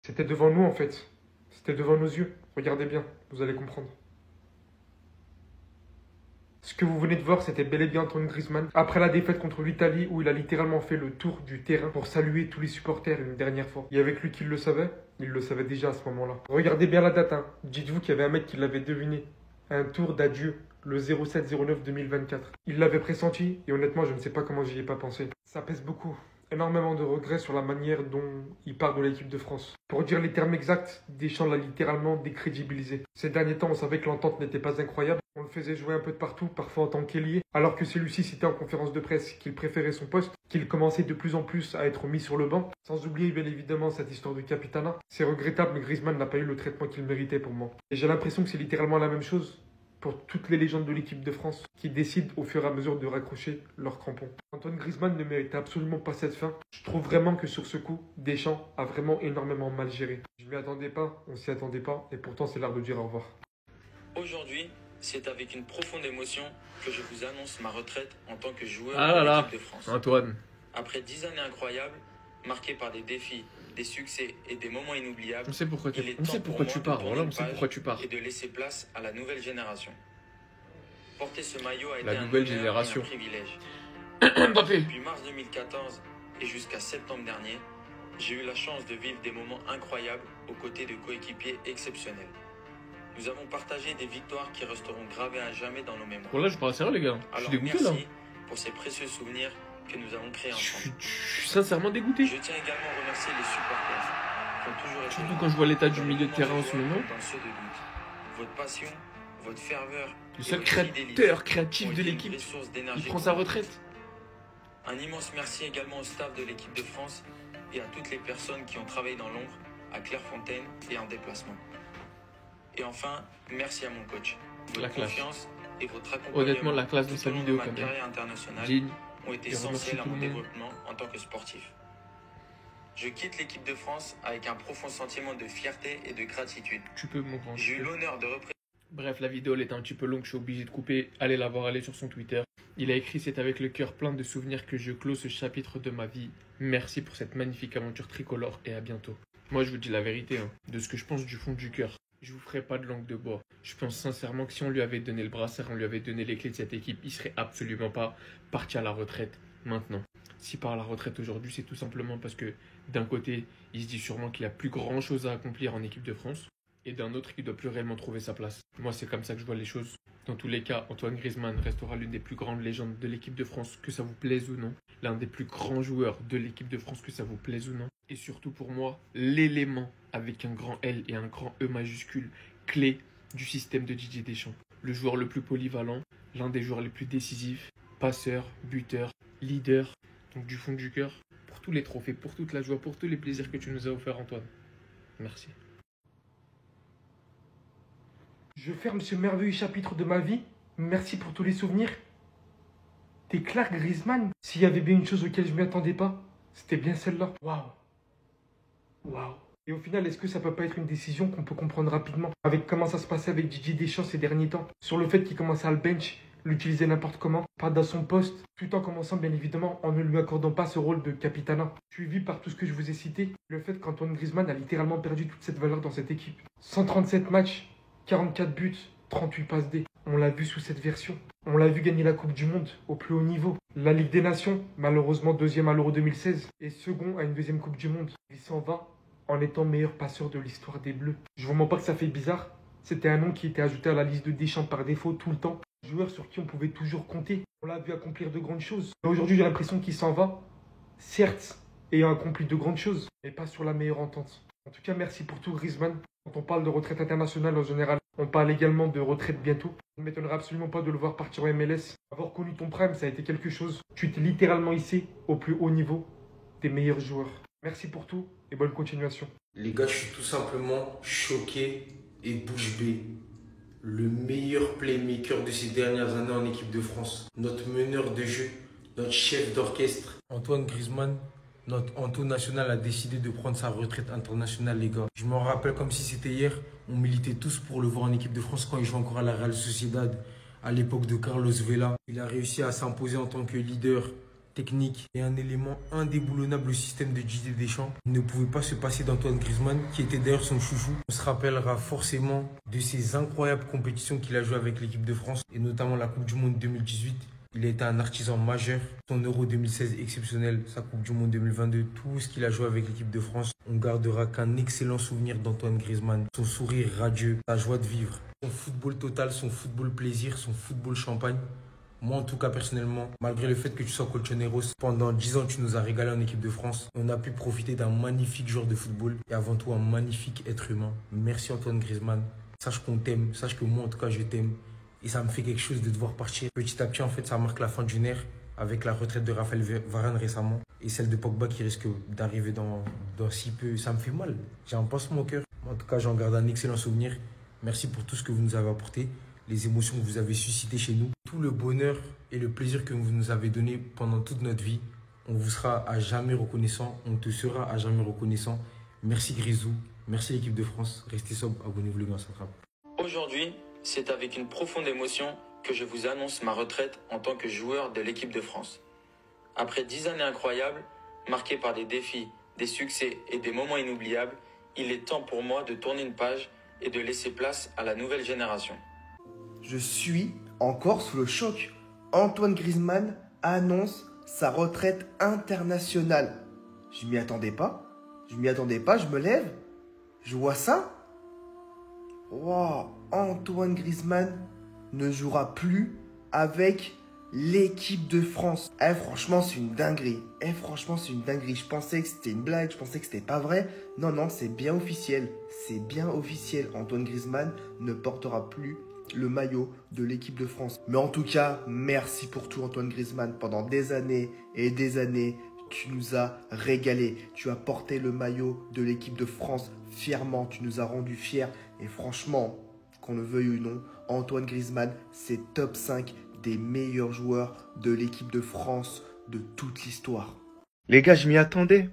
C'était devant nous en fait. C'était devant nos yeux. Regardez bien, vous allez comprendre. Ce que vous venez de voir, c'était bel et bien Antoine Griezmann. Après la défaite contre l'Italie, où il a littéralement fait le tour du terrain pour saluer tous les supporters une dernière fois. Il y avait que lui qui le savait. Il le savait déjà à ce moment-là. Regardez bien la date, hein. Dites-vous qu'il y avait un mec qui l'avait deviné. Un tour d'adieu, le 07-09-2024. Il l'avait pressenti, et honnêtement, je ne sais pas comment j'y ai pas pensé. Ça pèse beaucoup. Énormément de regrets sur la manière dont il part de l'équipe de France. Pour dire les termes exacts, Deschamps l'a littéralement décrédibilisé. Ces derniers temps, on savait que l'entente n'était pas incroyable. On le faisait jouer un peu de partout, parfois en tant qu'ailier, alors que celui-ci citait en conférence de presse qu'il préférait son poste, qu'il commençait de plus en plus à être mis sur le banc. Sans oublier bien évidemment cette histoire de capitanat. C'est regrettable, mais Griezmann n'a pas eu le traitement qu'il méritait pour moi. Et j'ai l'impression que c'est littéralement la même chose pour toutes les légendes de l'équipe de France qui décident au fur et à mesure de raccrocher leurs crampons. Antoine Griezmann ne méritait absolument pas cette fin. Je trouve vraiment que sur ce coup, Deschamps a vraiment énormément mal géré. Je m'y attendais pas, on s'y attendait pas, et pourtant c'est l'heure de dire au revoir. Aujourd'hui, c'est avec une profonde émotion que je vous annonce ma retraite en tant que joueur Ah là de là, l'équipe de France. Antoine. Après 10 années incroyables, marquées par des défis, des succès et des moments inoubliables, On sait pourquoi il est on sait temps pourquoi pour tu moi de pars. tourner Voilà, une on sait page pourquoi tu pars. et de laisser place à la nouvelle génération. Porter ce maillot a été La un nouvelle honneur génération. et un privilège. Mbappé. Depuis mars 2014 et jusqu'à septembre dernier, j'ai eu la chance de vivre des moments incroyables aux côtés de coéquipiers exceptionnels. Nous avons partagé des victoires qui resteront gravées à jamais dans nos mémoires. Bon là, je parle sérieux les gars. Je suis Alors dégoûté là. merci pour ces précieux souvenirs que nous avons créés ensemble. Je suis sincèrement dégoûté. Je tiens également à remercier les supporters qui ont toujours été Surtout là. quand je vois l'état du Dans milieu les de moments terrain en ce joie moment. comme dans ceux de doute. Votre passion, votre ferveur, Le et seul votre fidélité créateur ont créatif de été une l'équipe, vraie source il d'énergie prend pour sa nous. retraite. Un immense merci également au staff de l'équipe de France et à toutes les personnes qui ont travaillé dans l'ombre, à Clairefontaine et en déplacement. Et enfin, merci à mon coach. La Votre classe. confiance et votre accompagnement Honnêtement, la classe de tout sa au long de vidéo ma quand même. carrière internationale Digne. ont été Et remercie essentiels à tout mon le monde. développement en tant que sportif. Je quitte l'équipe de France avec un profond sentiment de fierté et de gratitude. Tu peux mon grand. J'ai tu eu peux. l'honneur de représenter. Bref, la vidéo elle est un petit peu longue, je suis obligé de couper. Allez la voir, allez sur son Twitter. Il a écrit: c'est avec le cœur plein de souvenirs que je clôt ce chapitre de ma vie. Merci pour cette magnifique aventure tricolore et à bientôt. Moi je vous dis la vérité, hein, de ce que je pense du fond du cœur. Je vous ferai pas de langue de bois. Je pense sincèrement que si on lui avait donné le brassard, on lui avait donné les clés de cette équipe, il serait absolument pas parti à la retraite maintenant. S'il part à la retraite aujourd'hui, c'est tout simplement parce que d'un côté, il se dit sûrement qu'il a plus grand chose à accomplir en équipe de France. Et d'un autre, il doit plus réellement trouver sa place. Moi, c'est comme ça que je vois les choses. Dans tous les cas, Antoine Griezmann restera l'une des plus grandes légendes de l'équipe de France, que ça vous plaise ou non. L'un des plus grands joueurs de l'équipe de France, que ça vous plaise ou non. Et surtout pour moi, l'élément avec un grand L et un grand E majuscule, clé du système de Didier Deschamps. Le joueur le plus polyvalent, l'un des joueurs les plus décisifs, passeur, buteur, leader. Donc du fond du cœur, pour tous les trophées, pour toute la joie, pour tous les plaisirs que tu nous as offerts, Antoine. Merci. Je ferme ce merveilleux chapitre de ma vie. Merci pour tous les souvenirs. T'es clair, Griezmann? S'il y avait bien une chose auquel je m'y attendais pas, c'était bien celle-là. Waouh. Waouh. Et au final, est-ce que ça peut pas être une décision qu'on peut comprendre rapidement avec comment ça se passait avec Didier Deschamps ces derniers temps? Sur le fait qu'il commençait à le bench, l'utiliser n'importe comment, pas dans son poste, tout en commençant bien évidemment en ne lui accordant pas ce rôle de capitanat. Suivi par tout ce que je vous ai cité, le fait qu'Antoine Griezmann a littéralement perdu toute cette valeur dans cette équipe. 137 matchs, 44 buts, 38 passes D. On l'a vu sous cette version. On l'a vu gagner la Coupe du Monde au plus haut niveau. La Ligue des Nations, malheureusement deuxième à l'Euro 2016 et second à une deuxième Coupe du Monde. Il s'en va en étant meilleur passeur de l'histoire des Bleus. Je vous mens pas que ça fait bizarre. C'était un nom qui était ajouté à la liste de Deschamps par défaut tout le temps. Un joueur sur qui on pouvait toujours compter. On l'a vu accomplir de grandes choses. Mais aujourd'hui, j'ai l'impression qu'il s'en va. Certes, ayant accompli de grandes choses, mais pas sur la meilleure entente. En tout cas, merci pour tout, Griezmann. Quand on parle de retraite internationale en général, on parle également de retraite bientôt. Ça ne m'étonnerait absolument pas de le voir partir au MLS. Avoir connu ton prime, ça a été quelque chose. Tu t'es littéralement hissé au plus haut niveau des meilleurs joueurs. Merci pour tout et bonne continuation. Les gars, je suis tout simplement choqué et bouche bée. Le meilleur playmaker de ces dernières années en équipe de France. Notre meneur de jeu, notre chef d'orchestre. Antoine Griezmann, notre Anto national, a décidé de prendre sa retraite internationale, les gars. Je m'en rappelle comme si c'était hier. On militait tous pour le voir en équipe de France quand il jouait encore à la Real Sociedad, à l'époque de Carlos Vela. Il a réussi à s'imposer en tant que leader technique et un élément indéboulonnable au système de Didier Deschamps. Il ne pouvait pas se passer d'Antoine Griezmann, qui était d'ailleurs son chouchou. On se rappellera forcément de ces incroyables compétitions qu'il a jouées avec l'équipe de France, et notamment la Coupe du Monde 2018. Il a été un artisan majeur. Son Euro 2016 exceptionnel, sa Coupe du Monde 2022, tout ce qu'il a joué avec l'équipe de France. On gardera qu'un excellent souvenir d'Antoine Griezmann. Son sourire radieux, sa joie de vivre, son football total, son football plaisir, son football champagne. Moi, en tout cas, personnellement, malgré le fait que tu sois colchoneros, pendant 10 ans, tu nous as régalé en équipe de France. On a pu profiter d'un magnifique joueur de football et avant tout, un magnifique être humain. Merci Antoine Griezmann. Sache qu'on t'aime, sache que moi, en tout cas, je t'aime. Et ça me fait quelque chose de devoir partir. Petit à petit, en fait, ça marque la fin d'une ère avec la retraite de Raphaël Varane récemment et celle de Pogba qui risque d'arriver dans si peu. Ça me fait mal. J'ai un pincement au cœur. En tout cas, j'en garde un excellent souvenir. Merci pour tout ce que vous nous avez apporté, les émotions que vous avez suscitées chez nous, tout le bonheur et le plaisir que vous nous avez donné pendant toute notre vie. On vous sera à jamais reconnaissant. On te sera à jamais reconnaissant. Merci Grisou. Merci l'équipe de France. Restez sobre. Abonnez-vous les gars, ça frappe. Aujourd'hui, c'est avec une profonde émotion que je vous annonce ma retraite en tant que joueur de l'équipe de France. Après 10 années incroyables, marquées par des défis, des succès et des moments inoubliables, il est temps pour moi de tourner une page et de laisser place à la nouvelle génération. Je suis encore sous le choc. Antoine Griezmann annonce sa retraite internationale. Je m'y attendais pas. Je me lève. Je vois ça. Wow, Antoine Griezmann ne jouera plus avec l'équipe de France. Franchement, c'est une dinguerie. Je pensais que c'était une blague, je pensais que c'était pas vrai. Non, c'est bien officiel. Antoine Griezmann ne portera plus le maillot de l'équipe de France. Mais en tout cas, merci pour tout Antoine Griezmann. Pendant des années et des années, tu nous as régalé. Tu as porté le maillot de l'équipe de France fièrement. Tu nous as rendus fiers. Et franchement, qu'on le veuille ou non, Antoine Griezmann, c'est top 5 des meilleurs joueurs de l'équipe de France de toute l'histoire. Les gars, je m'y attendais.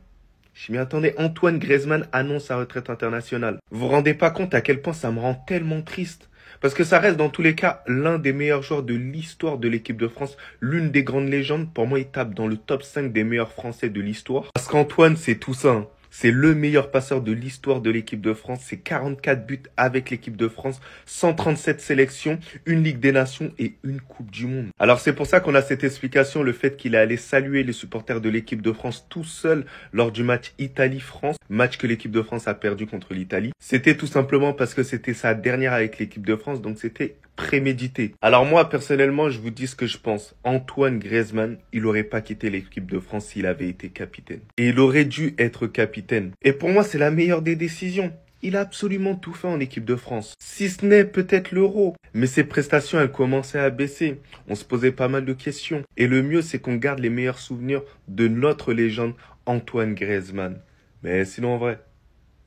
Antoine Griezmann annonce sa retraite internationale. Vous vous rendez pas compte à quel point ça me rend tellement triste. Parce que ça reste dans tous les cas l'un des meilleurs joueurs de l'histoire de l'équipe de France. L'une des grandes légendes. Pour moi, il tape dans le top 5 des meilleurs Français de l'histoire. Parce qu'Antoine, c'est tout ça. Hein. C'est le meilleur passeur de l'histoire de l'équipe de France. C'est 44 buts avec l'équipe de France, 137 sélections, une Ligue des Nations et une Coupe du Monde. Alors c'est pour ça qu'on a cette explication, le fait qu'il est allé saluer les supporters de l'équipe de France tout seul lors du match Italie-France, match que l'équipe de France a perdu contre l'Italie. C'était tout simplement parce que c'était sa dernière avec l'équipe de France, donc c'était prémédité. Alors moi, personnellement, je vous dis ce que je pense. Antoine Griezmann, il aurait pas quitté l'équipe de France s'il avait été capitaine. Et il aurait dû être capitaine. Et pour moi, c'est la meilleure des décisions. Il a absolument tout fait en équipe de France. Si ce n'est peut-être l'Euro. Mais ses prestations, elles commençaient à baisser. On se posait pas mal de questions. Et le mieux, c'est qu'on garde les meilleurs souvenirs de notre légende, Antoine Griezmann. Mais sinon, en vrai,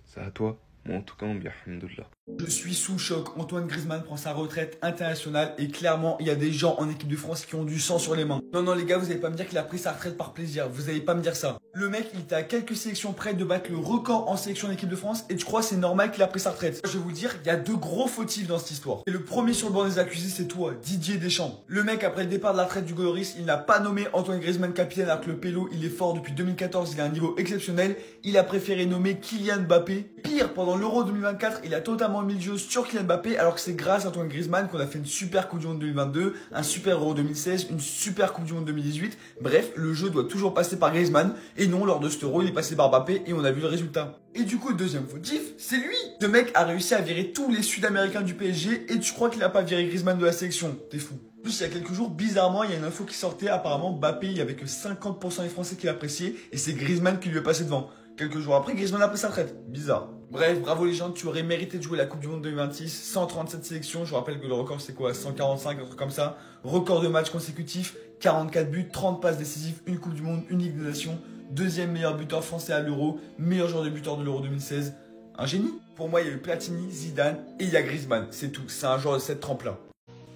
c'est à toi. Moi, en tout cas, bien, alhamdoulilah. Je suis sous choc. Antoine Griezmann prend sa retraite internationale et clairement, il y a des gens en équipe de France qui ont du sang sur les mains. Non, les gars, vous n'allez pas me dire qu'il a pris sa retraite par plaisir. Vous n'allez pas me dire ça. Le mec, il était à quelques sélections près de battre le record en sélection d'équipe de France et tu crois c'est normal qu'il a pris sa retraite. Je vais vous dire, il y a deux gros fautifs dans cette histoire. Et le premier sur le banc des accusés, c'est toi, Didier Deschamps. Le mec, après le départ de la retraite du Goloris, il n'a pas nommé Antoine Griezmann capitaine alors que le pélo, il est fort depuis 2014, il a un niveau exceptionnel. Il a préféré nommer Kylian Mbappé. Pire, pendant l'Euro 2024, il a totalement mis le jeu sur Kylian Mbappé alors que c'est grâce à Antoine Griezmann qu'on a fait une super Coupe du Monde 2022, un super Euro 2016, une super Coupe du Monde 2018. Bref, le jeu doit toujours passer par Griezmann et non, lors de cet Euro, il est passé par Mbappé et on a vu le résultat. Et du coup, le deuxième fautif, c'est lui. Ce mec a réussi à virer tous les Sud-Américains du PSG et tu crois qu'il n'a pas viré Griezmann de la sélection. T'es fou. En plus, il y a quelques jours, bizarrement, il y a une info qui sortait. Apparemment, Mbappé, il y avait que 50% des Français qui l'appréciaient et c'est Griezmann qui lui est passé devant. Quelques jours après, Griezmann a pris sa retraite. Bizarre. Bref, bravo les gens, tu aurais mérité de jouer la Coupe du Monde 2026, 137 sélections, je vous rappelle que le record c'est quoi, 145, un truc comme ça. Record de matchs consécutifs, 44 buts, 30 passes décisives, une Coupe du Monde, une Ligue des Nations, deuxième meilleur buteur français à l'Euro, meilleur joueur de buteur de l'Euro 2016. Un génie. Pour moi, il y a eu Platini, Zidane et il y a Griezmann, c'est tout, c'est un joueur de cette trempe-là.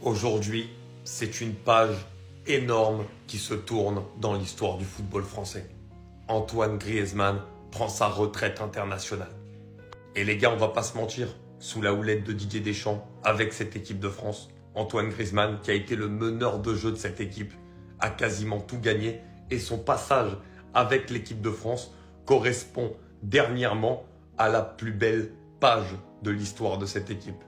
Aujourd'hui, c'est une page énorme qui se tourne dans l'histoire du football français. Antoine Griezmann prend sa retraite internationale. Et les gars, on va pas se mentir, sous la houlette de Didier Deschamps, avec cette équipe de France, Antoine Griezmann, qui a été le meneur de jeu de cette équipe, a quasiment tout gagné et son passage avec l'équipe de France correspond dernièrement à la plus belle page de l'histoire de cette équipe.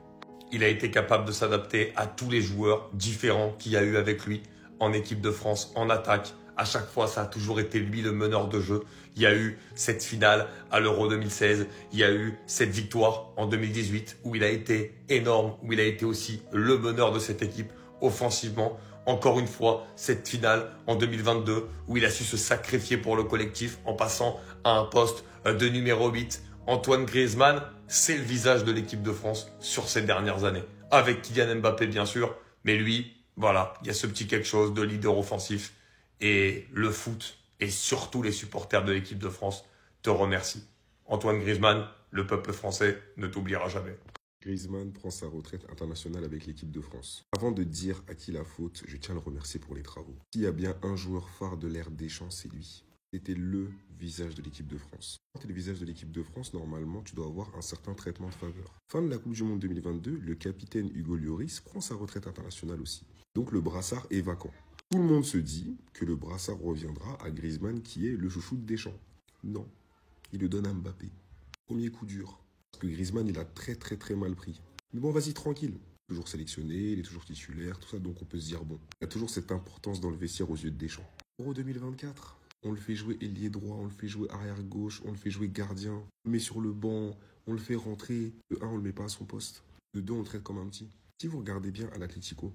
Il a été capable de s'adapter à tous les joueurs différents qu'il y a eu avec lui en équipe de France, en attaque. À chaque fois, ça a toujours été lui le meneur de jeu. Il y a eu cette finale à l'Euro 2016. Il y a eu cette victoire en 2018 où il a été énorme, où il a été aussi le meneur de cette équipe offensivement. Encore une fois, cette finale en 2022 où il a su se sacrifier pour le collectif en passant à un poste de numéro 8. Antoine Griezmann, c'est le visage de l'équipe de France sur ces dernières années. Avec Kylian Mbappé, bien sûr. Mais lui, voilà, il y a ce petit quelque chose de leader offensif. Et le foot, et surtout les supporters de l'équipe de France, te remercient. Antoine Griezmann, le peuple français ne t'oubliera jamais. Griezmann prend sa retraite internationale avec l'équipe de France. Avant de dire à qui la faute, je tiens à le remercier pour les travaux. S'il y a bien un joueur phare de l'ère Deschamps, c'est lui. C'était le visage de l'équipe de France. Quand tu es le visage de l'équipe de France, normalement, tu dois avoir un certain traitement de faveur. Fin de la Coupe du Monde 2022, le capitaine Hugo Lloris prend sa retraite internationale aussi. Donc le brassard est vacant. Tout le monde se dit que le brassard reviendra à Griezmann qui est le chouchou de Deschamps. Non, il le donne à Mbappé. Premier coup dur. Parce que Griezmann, il a très mal pris. Mais bon, vas-y, tranquille. Toujours sélectionné, il est toujours titulaire, tout ça, donc on peut se dire bon. Il a toujours cette importance dans le vestiaire aux yeux de Deschamps. Euro 2024, on le fait jouer ailier droit, on le fait jouer arrière gauche, on le fait jouer gardien. On le met sur le banc, on le fait rentrer. De 1, on le met pas à son poste. De 2, on le traite comme un petit. Si vous regardez bien à l'Atlético,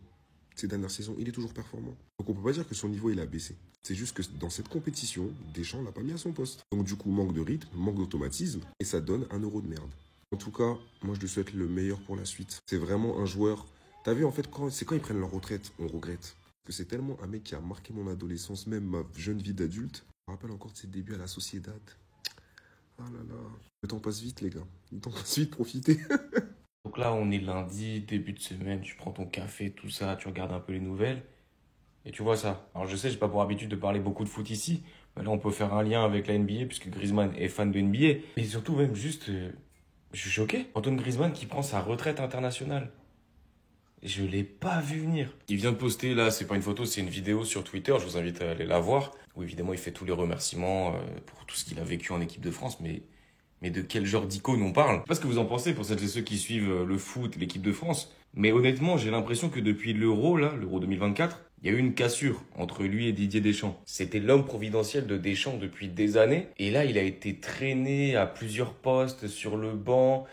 ces dernières saisons, il est toujours performant. Donc on peut pas dire que son niveau il a baissé. C'est juste que dans cette compétition, Deschamps l'a pas mis à son poste. Donc du coup, manque de rythme, manque d'automatisme, et ça donne un euro de merde. En tout cas, moi je lui souhaite le meilleur pour la suite. C'est vraiment un joueur... T'as vu en fait, c'est quand ils prennent leur retraite, on regrette. Parce que c'est tellement un mec qui a marqué mon adolescence, même ma jeune vie d'adulte. Je me rappelle encore de ses débuts à la Sociedad. Ah là là. Le temps passe vite les gars. Le temps passe vite, profitez. Donc là, on est lundi, début de semaine, tu prends ton café, tout ça, tu regardes un peu les nouvelles, et tu vois ça. Alors je sais, j'ai pas pour habitude de parler beaucoup de foot ici, mais là on peut faire un lien avec la NBA, puisque Griezmann est fan de NBA. Et surtout même juste, je suis choqué. Antoine Griezmann qui prend sa retraite internationale. Je l'ai pas vu venir. Il vient de poster, là, c'est pas une photo, c'est une vidéo sur Twitter, je vous invite à aller la voir, où évidemment il fait tous les remerciements pour tout ce qu'il a vécu en équipe de France, mais de quel genre d'icône on parle? Je sais pas ce que vous en pensez pour celles et ceux qui suivent le foot, l'équipe de France. Mais honnêtement, j'ai l'impression que depuis l'Euro 2024, il y a eu une cassure entre lui et Didier Deschamps. C'était l'homme providentiel de Deschamps depuis des années. Et là, il a été traîné à plusieurs postes sur le banc.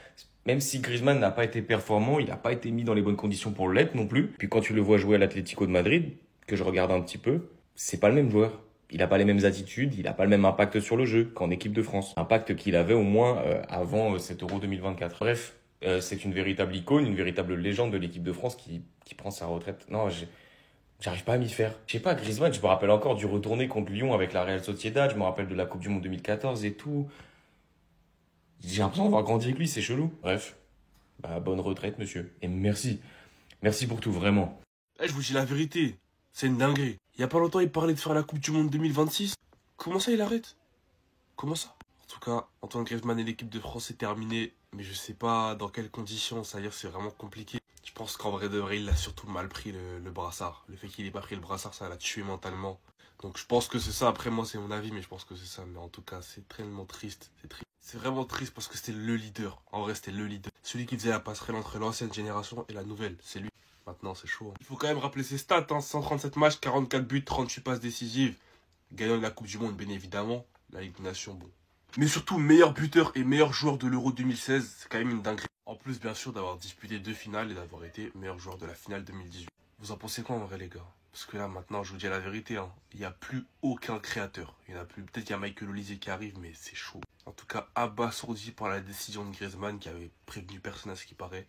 Même si Griezmann n'a pas été performant, il n'a pas été mis dans les bonnes conditions pour l'être non plus. Puis quand tu le vois jouer à l'Atlético de Madrid, que je regarde un petit peu, c'est pas le même joueur. Il n'a pas les mêmes attitudes, il n'a pas le même impact sur le jeu qu'en équipe de France. Impact qu'il avait au moins avant cet Euro 2024. Bref, c'est une véritable icône, une véritable légende de l'équipe de France qui prend sa retraite. Non, j'arrive pas à m'y faire. Je sais pas, Griezmann, je me rappelle encore du retourné contre Lyon avec la Real Sociedad, je me rappelle de la Coupe du Monde 2014 et tout. J'ai l'impression d'avoir grandi avec lui, c'est chelou. Bref, bonne retraite, monsieur. Et merci. Merci pour tout, vraiment. Je vous dis la vérité, c'est une dinguerie. Il y a pas longtemps, il parlait de faire la Coupe du Monde 2026. Comment ça, il arrête? Comment ça? En tout cas, Antoine Griezmann et l'équipe de France, c'est terminé. Mais je sais pas dans quelles conditions, c'est-à-dire c'est vraiment compliqué. Je pense qu'en vrai de vrai, il a surtout mal pris le brassard. Le fait qu'il ait pas pris le brassard, ça l'a tué mentalement. Donc je pense que c'est ça. Après, moi, c'est mon avis, mais je pense que c'est ça. Mais en tout cas, c'est tellement triste. C'est triste. C'est vraiment triste parce que c'était le leader. En vrai, c'était le leader. Celui qui faisait la passerelle entre l'ancienne génération et la nouvelle. C'est lui. Maintenant, c'est chaud. Il faut quand même rappeler ses stats. 137 matchs, 44 buts, 38 passes décisives. Gagnant de la Coupe du Monde, bien évidemment. La Ligue des Nations, bon. Mais surtout, meilleur buteur et meilleur joueur de l'Euro 2016. C'est quand même une dinguerie. En plus, bien sûr, d'avoir disputé 2 finales et d'avoir été meilleur joueur de la finale 2018. Vous en pensez quoi, en vrai, les gars? Parce que là, maintenant, je vous dis la vérité. Il n'y a plus aucun créateur. Il n'y en a plus. Peut-être qu'il y a Michael Olise qui arrive, mais c'est chaud. En tout cas, abasourdi par la décision de Griezmann qui avait prévenu personne à ce qui paraît.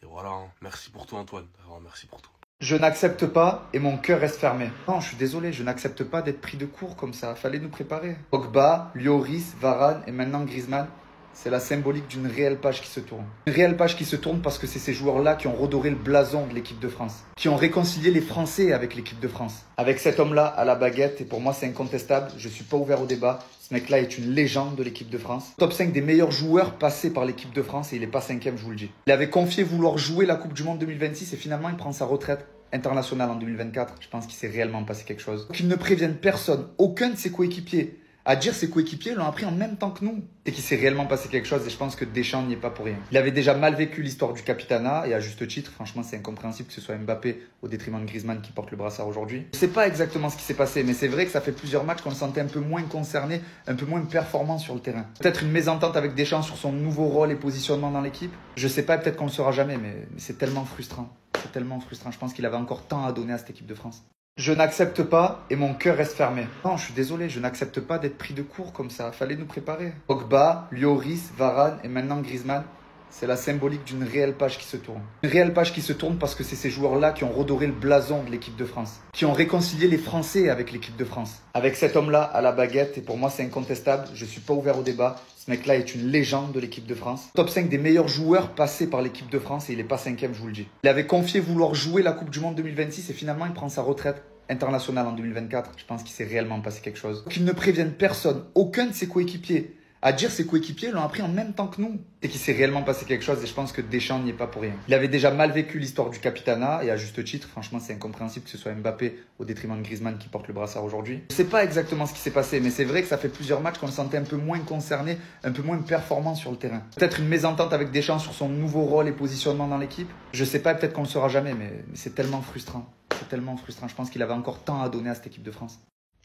Et voilà, merci pour tout Antoine, vraiment merci pour tout. Je n'accepte pas et mon cœur reste fermé. Non, je suis désolé, je n'accepte pas d'être pris de court comme ça. Fallait nous préparer. Pogba, Lloris, Varane et maintenant Griezmann, c'est la symbolique d'une réelle page qui se tourne. Une réelle page qui se tourne parce que c'est ces joueurs-là qui ont redoré le blason de l'équipe de France. Qui ont réconcilié les Français avec l'équipe de France. Avec cet homme-là à la baguette, et pour moi c'est incontestable, je suis pas ouvert au débat. Ce mec-là est une légende de l'équipe de France. Top 5 des meilleurs joueurs passés par l'équipe de France et il n'est pas 5e, je vous le dis. Il avait confié vouloir jouer la Coupe du Monde 2026 et finalement il prend sa retraite international en 2024, je pense qu'il s'est réellement passé quelque chose. Qu'il ne prévienne personne, aucun de ses coéquipiers. À dire ses coéquipiers l'ont appris en même temps que nous. Et qu'il s'est réellement passé quelque chose et je pense que Deschamps n'y est pas pour rien. Il avait déjà mal vécu l'histoire du capitanat et à juste titre, franchement c'est incompréhensible que ce soit Mbappé au détriment de Griezmann qui porte le brassard aujourd'hui. Je sais pas exactement ce qui s'est passé mais c'est vrai que ça fait plusieurs matchs qu'on le sentait un peu moins concerné, un peu moins performant sur le terrain. Peut-être une mésentente avec Deschamps sur son nouveau rôle et positionnement dans l'équipe. Je sais pas, peut-être qu'on le saura jamais mais c'est tellement frustrant. C'est tellement frustrant, je pense qu'il avait encore tant à donner à cette équipe de France. Je n'accepte pas et mon cœur reste fermé. Non, je suis désolé, je n'accepte pas d'être pris de court comme ça. Fallait nous préparer. Pogba, Lloris, Varane et maintenant Griezmann. C'est la symbolique d'une réelle page qui se tourne. Une réelle page qui se tourne parce que c'est ces joueurs-là qui ont redoré le blason de l'équipe de France. Qui ont réconcilié les Français avec l'équipe de France. Avec cet homme-là à la baguette, et pour moi c'est incontestable, je suis pas ouvert au débat. Ce mec-là est une légende de l'équipe de France. Top 5 des meilleurs joueurs passés par l'équipe de France et il est pas 5e, je vous le dis. Il avait confié vouloir jouer la Coupe du Monde 2026 et finalement il prend sa retraite internationale en 2024. Je pense qu'il s'est réellement passé quelque chose. Qu'il ne prévienne personne, aucun de ses coéquipiers. À dire ses coéquipiers l'ont appris en même temps que nous. Et qu'il s'est réellement passé quelque chose et je pense que Deschamps n'y est pas pour rien. Il avait déjà mal vécu l'histoire du capitanat et à juste titre, franchement c'est incompréhensible que ce soit Mbappé au détriment de Griezmann qui porte le brassard aujourd'hui. Je sais pas exactement ce qui s'est passé mais c'est vrai que ça fait plusieurs matchs qu'on le sentait un peu moins concerné, un peu moins performant sur le terrain. Peut-être une mésentente avec Deschamps sur son nouveau rôle et positionnement dans l'équipe. Je sais pas, peut-être qu'on le saura jamais mais c'est tellement frustrant. C'est tellement frustrant, je pense qu'il avait encore tant à donner à cette équipe de France.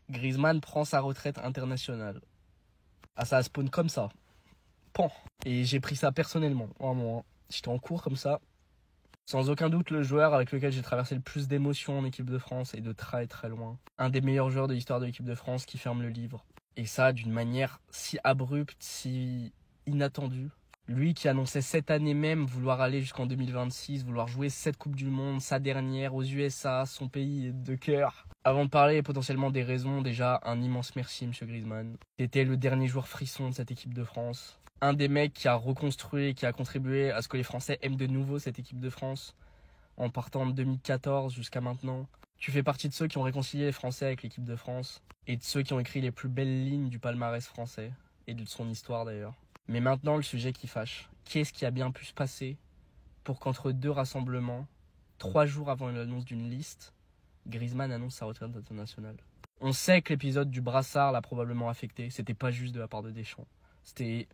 Griezmann prend sa retraite internationale. Ah, ça a spawn comme ça. Pan. Et j'ai pris ça personnellement. Vraiment. J'étais en cours comme ça. Sans aucun doute, le joueur avec lequel j'ai traversé le plus d'émotions en équipe de France et de très très loin. Un des meilleurs joueurs de l'histoire de l'équipe de France qui ferme le livre. Et ça d'une manière si abrupte, si inattendue. Lui qui annonçait cette année même vouloir aller jusqu'en 2026, vouloir jouer cette Coupe du Monde, sa dernière aux USA, son pays de cœur. Avant de parler potentiellement des raisons, déjà un immense merci Monsieur Griezmann. C'était le dernier joueur frisson de cette équipe de France. Un des mecs qui a reconstruit, qui a contribué à ce que les Français aiment de nouveau cette équipe de France. En partant de 2014 jusqu'à maintenant. Tu fais partie de ceux qui ont réconcilié les Français avec l'équipe de France. Et de ceux qui ont écrit les plus belles lignes du palmarès français. Et de son histoire d'ailleurs. Mais maintenant, le sujet qui fâche. Qu'est-ce qui a bien pu se passer pour qu'entre deux rassemblements, 3 jours avant l'annonce d'une liste, Griezmann annonce sa retraite internationale. On sait que l'épisode du brassard l'a probablement affecté. C'était pas juste de la part de Deschamps. C'était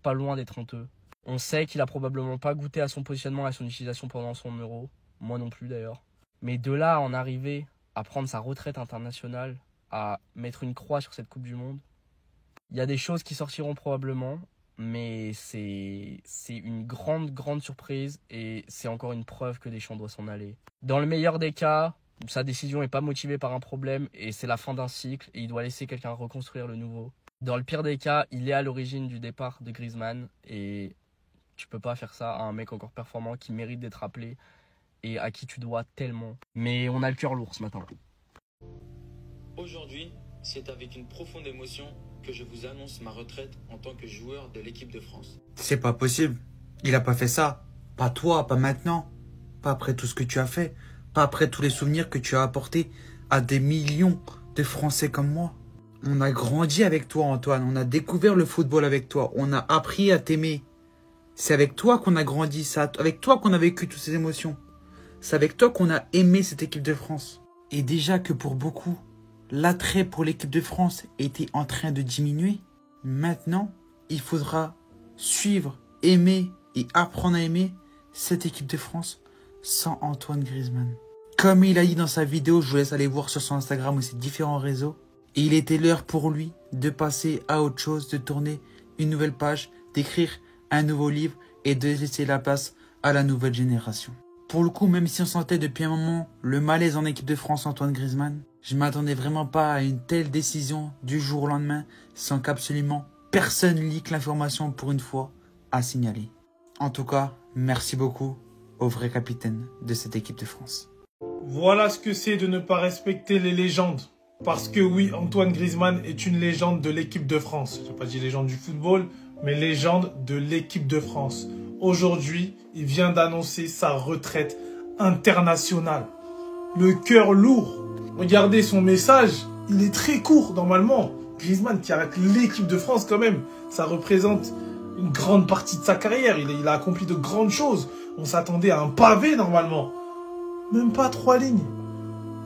pas loin d'être honteux. On sait qu'il a probablement pas goûté à son positionnement et à son utilisation pendant son Euro. Moi non plus d'ailleurs. Mais de là à en arriver à prendre sa retraite internationale, à mettre une croix sur cette Coupe du Monde, il y a des choses qui sortiront probablement. Mais c'est une grande surprise et c'est encore une preuve que Deschamps doit s'en aller. Dans le meilleur des cas, sa décision n'est pas motivée par un problème et c'est la fin d'un cycle et il doit laisser quelqu'un reconstruire le nouveau. Dans le pire des cas, il est à l'origine du départ de Griezmann et tu peux pas faire ça à un mec encore performant qui mérite d'être appelé et à qui tu dois tellement. Mais on a le cœur lourd ce matin. Aujourd'hui, c'est avec une profonde émotion que je vous annonce ma retraite en tant que joueur de l'équipe de France. C'est pas possible. Il a pas fait ça. Pas toi, pas maintenant. Pas après tout ce que tu as fait. Pas après tous les souvenirs que tu as apportés à des millions de Français comme moi. On a grandi avec toi, Antoine. On a découvert le football avec toi. On a appris à t'aimer. C'est avec toi qu'on a grandi. C'est avec toi qu'on a vécu toutes ces émotions. C'est avec toi qu'on a aimé cette équipe de France. Et déjà que pour beaucoup, l'attrait pour l'équipe de France était en train de diminuer. Maintenant, il faudra suivre, aimer et apprendre à aimer cette équipe de France sans Antoine Griezmann. Comme il a dit dans sa vidéo, je vous laisse aller voir sur son Instagram ou ses différents réseaux. Et il était l'heure pour lui de passer à autre chose, de tourner une nouvelle page, d'écrire un nouveau livre et de laisser la place à la nouvelle génération. Pour le coup, même si on sentait depuis un moment le malaise en équipe de France Antoine Griezmann, je m'attendais vraiment pas à une telle décision du jour au lendemain sans qu'absolument personne leak l'information pour une fois à signaler. En tout cas, merci beaucoup au vrai capitaine de cette équipe de France. Voilà ce que c'est de ne pas respecter les légendes. Parce que oui, Antoine Griezmann est une légende de l'équipe de France. Je n'ai pas dit légende du football, mais légende de l'équipe de France. Aujourd'hui, il vient d'annoncer sa retraite internationale. Le cœur lourd. Regardez son message, il est très court normalement. Griezmann qui arrête l'équipe de France quand même, ça représente une grande partie de sa carrière. Il a accompli de grandes choses. On s'attendait à un pavé normalement. Même pas 3 lignes.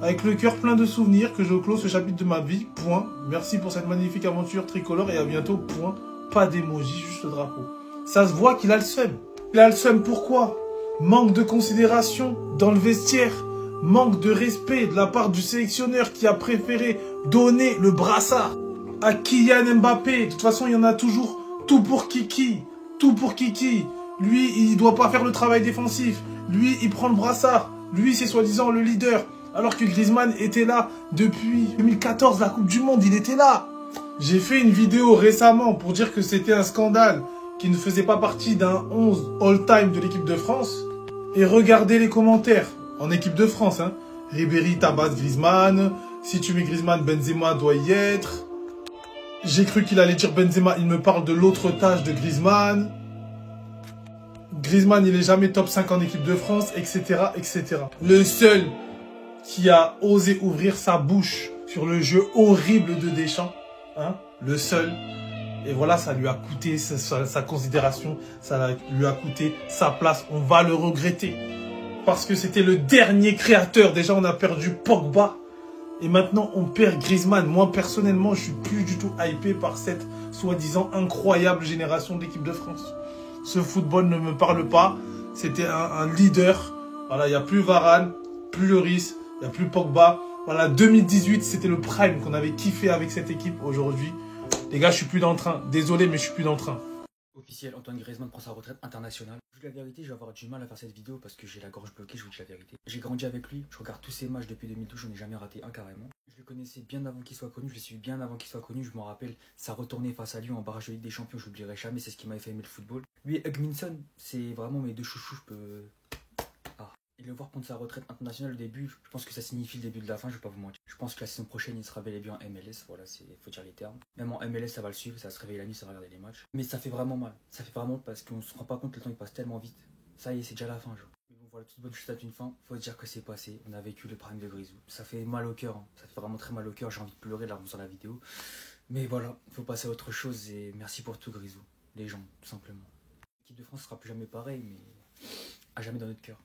Avec le cœur plein de souvenirs que je clôt ce chapitre de ma vie. Point. Merci pour cette magnifique aventure tricolore et à bientôt. Point. Pas d'émoji, juste le drapeau. Ça se voit qu'il a le seum. Il a le seum pourquoi? Manque de considération dans le vestiaire. Manque de respect de la part du sélectionneur qui a préféré donner le brassard à Kylian Mbappé. De toute façon, il y en a toujours. Tout pour Kiki. Tout pour Kiki. Lui, il doit pas faire le travail défensif. Lui, il prend le brassard. Lui, c'est soi-disant le leader. Alors que Griezmann était là depuis 2014, la Coupe du Monde, il était là. J'ai fait une vidéo récemment pour dire que c'était un scandale qui ne faisait pas partie d'un 11 all-time de l'équipe de France. Et regardez les commentaires en équipe de France. Hein. Ribéry tabasse Griezmann. Si tu mets Griezmann, Benzema doit y être. J'ai cru qu'il allait dire Benzema, il me parle de l'autre tâche de Griezmann. Griezmann, il est jamais top 5 en équipe de France, etc., etc. Le seul qui a osé ouvrir sa bouche sur le jeu horrible de Deschamps, hein, le seul. Et voilà, ça lui a coûté sa considération, ça lui a coûté sa place. On va le regretter. Parce que c'était le dernier créateur. Déjà, on a perdu Pogba. Et maintenant, on perd Griezmann. Moi, personnellement, je suis plus du tout hypé par cette soi-disant incroyable génération d'équipe de France. Ce football ne me parle pas. C'était un leader. Voilà, il n'y a plus Varane, plus Lloris, il n'y a plus Pogba. Voilà, 2018, c'était le prime qu'on avait kiffé avec cette équipe. Aujourd'hui, les gars, je suis plus dans le train. Désolé, mais je suis plus dans le train. Officiel, Antoine Griezmann prend sa retraite internationale. Je vous dis la vérité, je vais avoir du mal à faire cette vidéo parce que j'ai la gorge bloquée, je vous dis la vérité. J'ai grandi avec lui, je regarde tous ses matchs depuis 2012, je n'en ai jamais raté un carrément. Je le connaissais bien avant qu'il soit connu, je l'ai suivi bien avant qu'il soit connu, je m'en rappelle, sa retournée face à lui en barrage de Ligue des Champions, je l'oublierai jamais, c'est ce qui m'avait fait aimer le football. Lui et Hugminson, c'est vraiment mes deux chouchous, je peux... Et le voir prendre sa retraite internationale au début, je pense que ça signifie le début de la fin, je vais pas vous mentir. Je pense que la saison prochaine, il sera bel et bien en MLS, voilà, faut dire les termes. Même en MLS, ça va le suivre, ça va se réveiller la nuit, ça va regarder les matchs. Mais ça fait vraiment mal, ça fait vraiment parce qu'on se rend pas compte que le temps il passe tellement vite. Ça y est, c'est déjà la fin, genre. Mais bon, voilà, toute bonne chose a une fin, faut dire que c'est passé, on a vécu le prime de Grisou. Ça fait mal au cœur, hein. Ça fait vraiment très mal au cœur, j'ai envie de pleurer là sur la vidéo. Mais voilà, faut passer à autre chose et merci pour tout Grisou, les gens, tout simplement. L'équipe de France sera plus jamais pareil, mais à jamais dans notre cœur.